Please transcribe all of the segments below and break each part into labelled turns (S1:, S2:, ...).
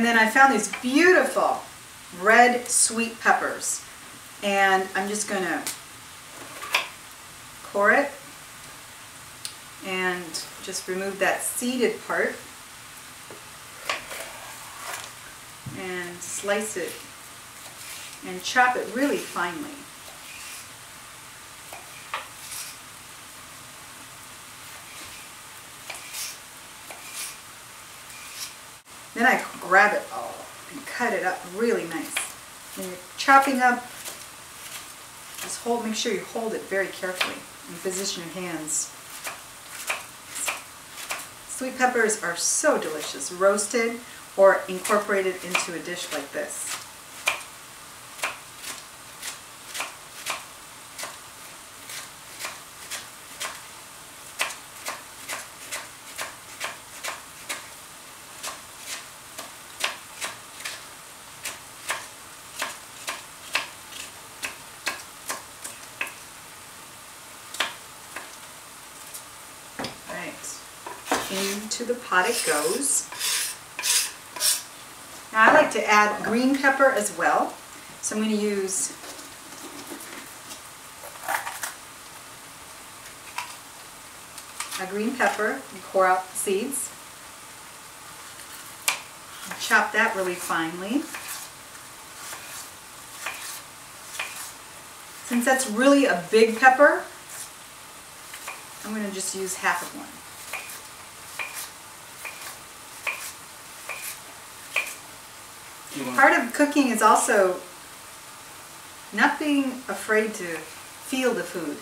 S1: And then I found these beautiful red sweet peppers. And I'm just going to core it and just remove that seeded part and slice it and chop it really finely. Then I grab it all and cut it up really nice. When you're chopping up, just make sure you hold it very carefully and position your hands. Sweet peppers are so delicious, roasted or incorporated into a dish like this. Into the pot it goes. Now I like to add green pepper as well, so I'm going to use a green pepper and core out the seeds. And chop that really finely. Since that's really a big pepper, I'm going to just use half of one. Part of cooking is also not being afraid to feel the food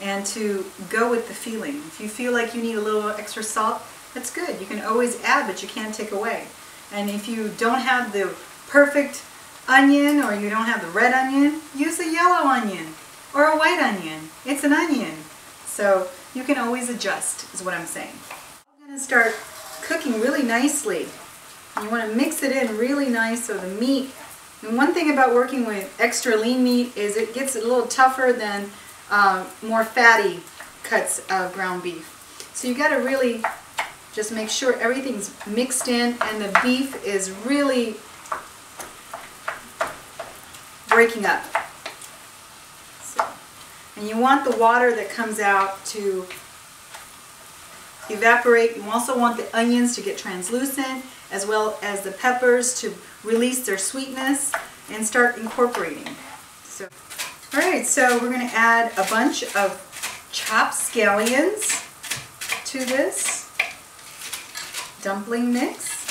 S1: and to go with the feeling. If you feel like you need a little extra salt, that's good. You can always add, but you can't take away. And if you don't have the perfect onion or you don't have the red onion, use a yellow onion or a white onion. It's an onion. So you can always adjust, is what I'm saying. I'm going to start cooking really nicely. You want to mix it in really nice so the meat, and one thing about working with extra lean meat is it gets a little tougher than more fatty cuts of ground beef. So you got to really just make sure everything's mixed in and the beef is really breaking up. So, and you want the water that comes out to evaporate. You also want the onions to get translucent, as well as the peppers to release their sweetness and start incorporating. So, alright, so we're going to add a bunch of chopped scallions to this dumpling mix.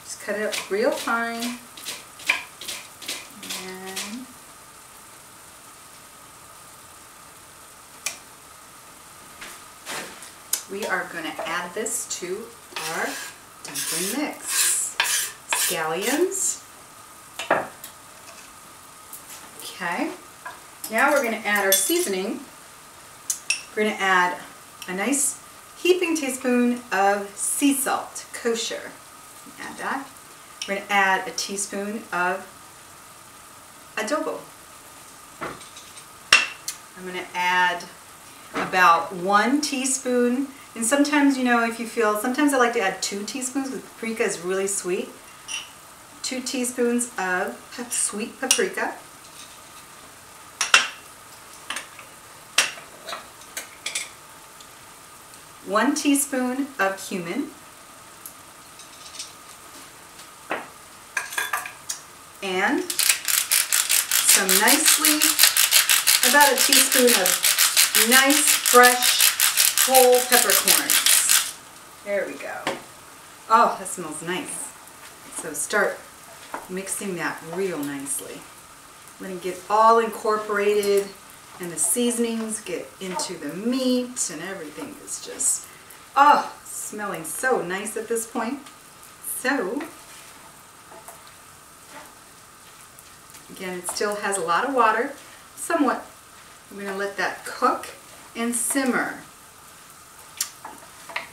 S1: Just cut it up real fine. We are going to add this to our dumpling mix. Scallions. Okay. Now we're going to add our seasoning. We're going to add a nice heaping teaspoon of sea salt, kosher. Add that. We're going to add a teaspoon of adobo. I'm going to add about 1 teaspoon, and sometimes, you know, if you feel, sometimes I like to add 2 teaspoons because paprika is really sweet. 2 teaspoons of sweet paprika. One teaspoon of cumin. And some about a teaspoon of nice, fresh, whole peppercorns. There we go. Oh, that smells nice. So start mixing that real nicely. Letting it get all incorporated and the seasonings get into the meat and everything is just, oh, smelling so nice at this point. So, again, it still has a lot of water, somewhat. I'm going to let that cook and simmer.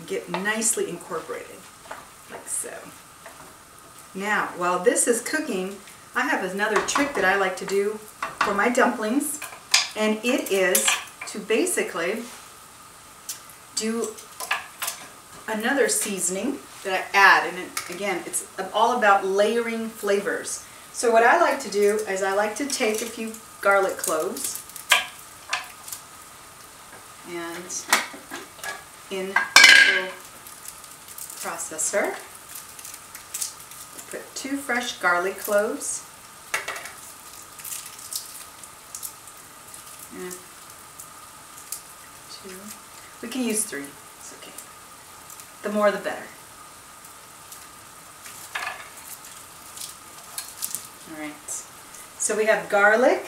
S1: Get nicely incorporated, like so. Now, while this is cooking, I have another trick that I like to do for my dumplings, and it is to basically do another seasoning that I add, and again, it's all about layering flavors. So what I like to do is I like to take a few garlic cloves and in the processor, put 2 fresh garlic cloves, and 2, we can use 3, it's okay. The more the better. Alright, so we have garlic,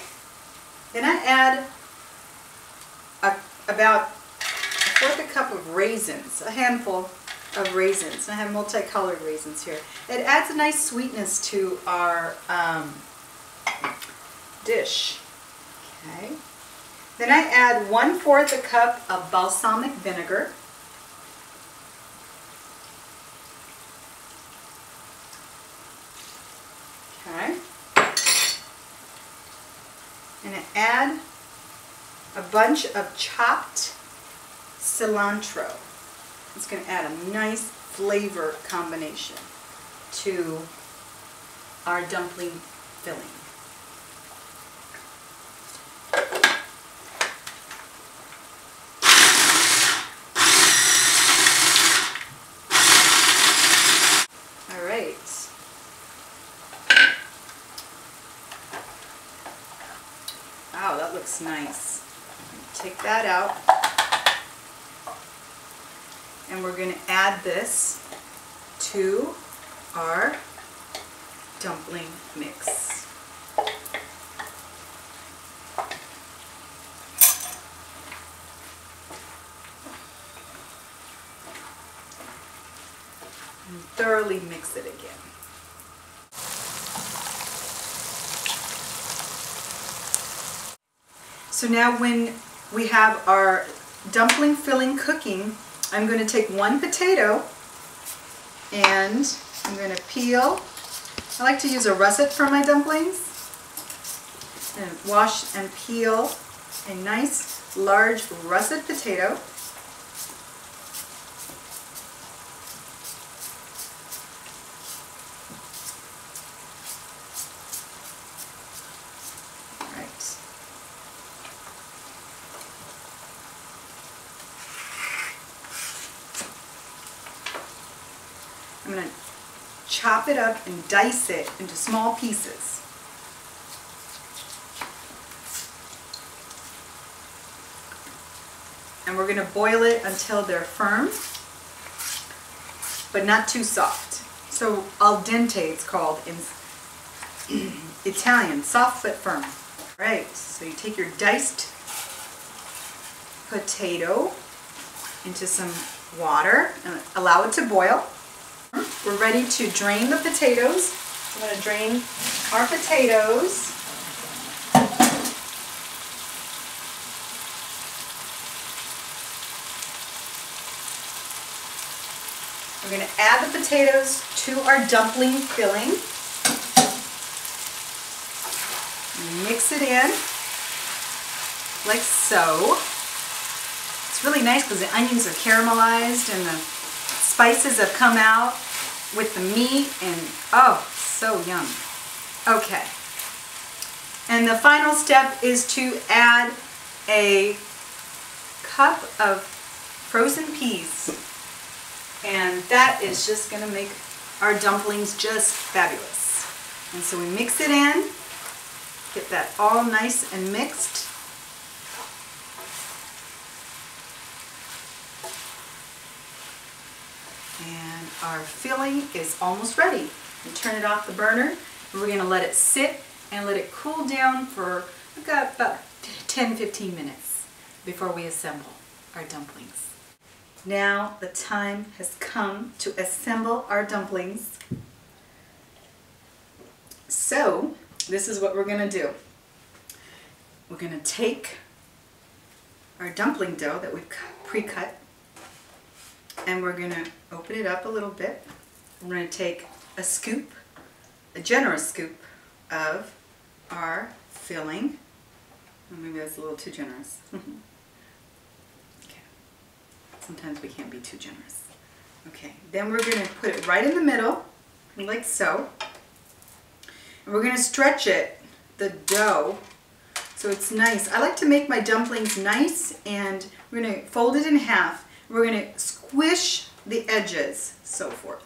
S1: then I add about 1/4 cup of raisins, a handful of raisins. I have multicolored raisins here. It adds a nice sweetness to our dish. Okay. Then I add 1/4 a cup of balsamic vinegar. Okay. And I add a bunch of chopped cilantro. It's going to add a nice flavor combination to our dumpling filling. All right. Wow, that looks nice. Take that out. And we're going to add this to our dumpling mix. And thoroughly mix it again. So now when we have our dumpling filling cooking, I'm going to take 1 potato and I'm going to peel. I like to use a russet for my dumplings. And wash and peel a nice large russet potato. I'm going to chop it up and dice it into small pieces. And we're going to boil it until they're firm, but not too soft. So al dente it's called in Italian, soft but firm. Right, so you take your diced potato into some water and allow it to boil. We're ready to drain the potatoes. I'm going to drain our potatoes. We're going to add the potatoes to our dumpling filling. Mix it in like so. It's really nice because the onions are caramelized and the spices have come out with the meat, and oh, so yum. Okay. And the final step is to add a cup of frozen peas. And that is just going to make our dumplings just fabulous. And so we mix it in, get that all nice and mixed. And our filling is almost ready. We turn it off the burner, and we're going to let it sit and let it cool down for about 10-15 minutes before we assemble our dumplings. Now the time has come to assemble our dumplings. So this is what we're going to do. We're going to take our dumpling dough that we've pre-cut, and we're going to open it up a little bit. We're going to take a scoop, a generous scoop of our filling. Oh, maybe that's a little too generous. Okay. Sometimes we can't be too generous. Okay, then we're going to put it right in the middle, like so. And we're going to stretch it, the dough, so it's nice. I like to make my dumplings nice, and we're going to fold it in half. We're going to squish the edges, so forth.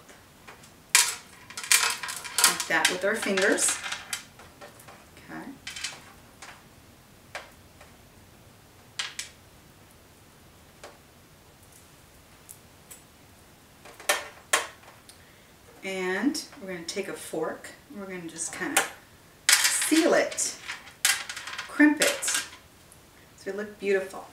S1: Like that with our fingers. Okay. And we're going to take a fork. We're going to just kind of seal it, crimp it, so it looks beautiful.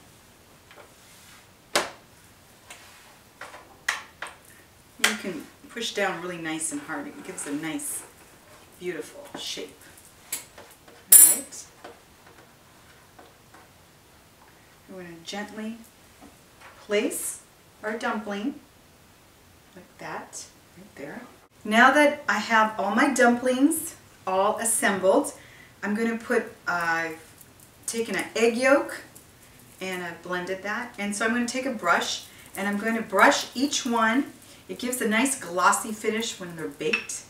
S1: You can push down really nice and hard. It gives a nice, beautiful shape. All right. We're going to gently place our dumpling like that, right there. Now that I have all my dumplings all assembled, I'm going to put, I've taken an egg yolk and I've blended that. And so I'm going to take a brush and I'm going to brush each one. It gives a nice glossy finish when they're baked,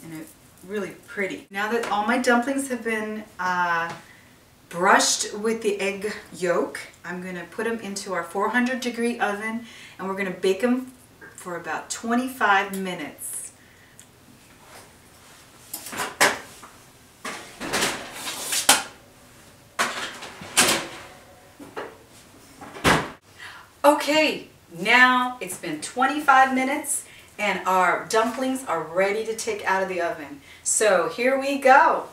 S1: and it's really pretty. Now that all my dumplings have been brushed with the egg yolk, I'm going to put them into our 400-degree oven, and we're going to bake them for about 25 minutes. Okay, now it's been 25 minutes and our dumplings are ready to take out of the oven. So here we go.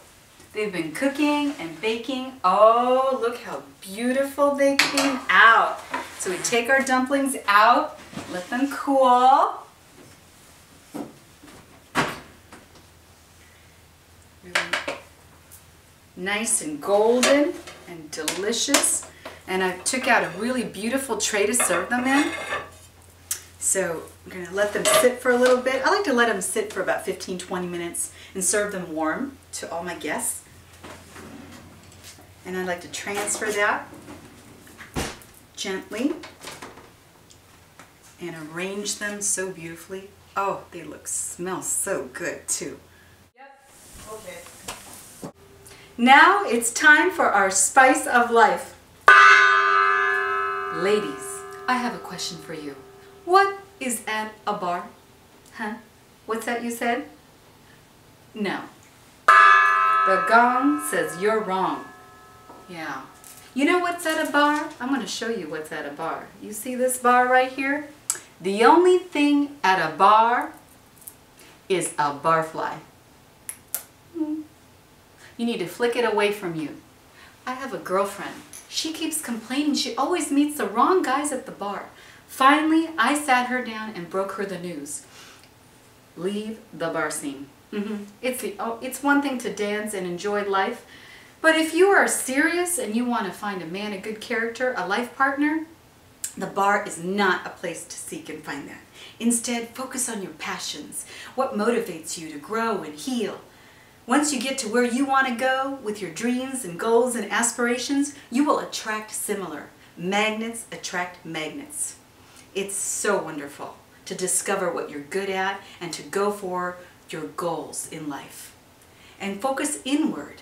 S1: They've been cooking and baking. Oh, look how beautiful they came out. So we take our dumplings out, let them cool. Really nice and golden and delicious. And I took out a really beautiful tray to serve them in. So I'm going to let them sit for a little bit. I like to let them sit for about 15-20 minutes and serve them warm to all my guests. And I like to transfer that gently and arrange them so beautifully. Oh, they smell so good too. Yep, okay. Now it's time for our spice of life. Ladies, I have a question for you. What is at a bar? Huh? What's that you said? No. The gong says you're wrong. Yeah. You know what's at a bar? I'm going to show you what's at a bar. You see this bar right here? The only thing at a bar is a barfly. You need to flick it away from you. I have a girlfriend. She keeps complaining she always meets the wrong guys at the bar. Finally, I sat her down and broke her the news. Leave the bar scene. It's one thing to dance and enjoy life, but if you are serious and you want to find a man of good character, a life partner, the bar is not a place to seek and find that. Instead, focus on your passions, what motivates you to grow and heal. Once you get to where you want to go with your dreams and goals and aspirations, you will attract similar. Magnets attract magnets. It's so wonderful to discover what you're good at and to go for your goals in life. And focus inward.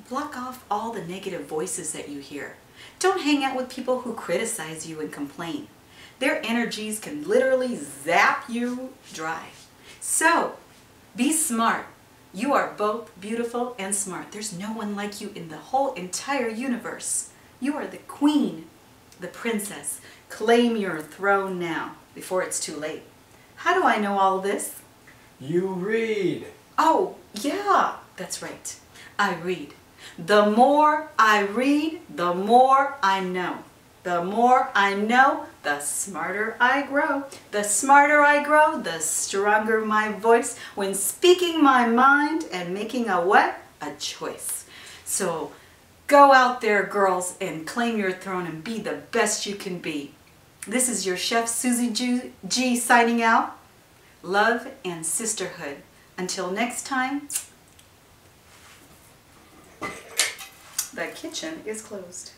S1: Block off all the negative voices that you hear. Don't hang out with people who criticize you and complain. Their energies can literally zap you dry. So, be smart. You are both beautiful and smart. There's no one like you in the whole entire universe. You are the queen, the princess. Claim your throne now, before it's too late. How do I know all this?
S2: You read.
S1: Oh, yeah, that's right. I read. The more I read, the more I know. The more I know, the smarter I grow. The smarter I grow, the stronger my voice when speaking my mind and making a what? A choice. So go out there, girls, and claim your throne and be the best you can be. This is your Chef Suzy G signing out. Love and sisterhood. Until next time, the kitchen is closed.